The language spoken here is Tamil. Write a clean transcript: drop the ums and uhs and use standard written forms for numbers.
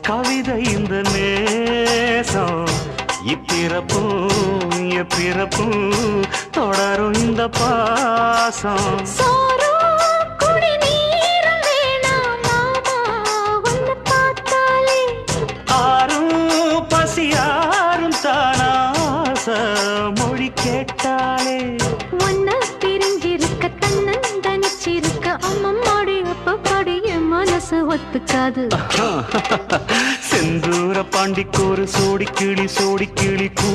கவிதை இந்த நேசம் இப்பிறப்பும் எப்பிறப்பும் தொடரும் இந்த பாசம் ஆரும் பசியாரும் தானாச மொழி கேட்டாலே ஒன்ன பிரிஞ்சிருக்க தன்னன் தனிச்சிருக்க அம்மம்மாடி அப்பப்பாடி என் மனசு ஒத்துக்காது செந்தூர பாண்டிக்கோரு சோடி கிளி கூ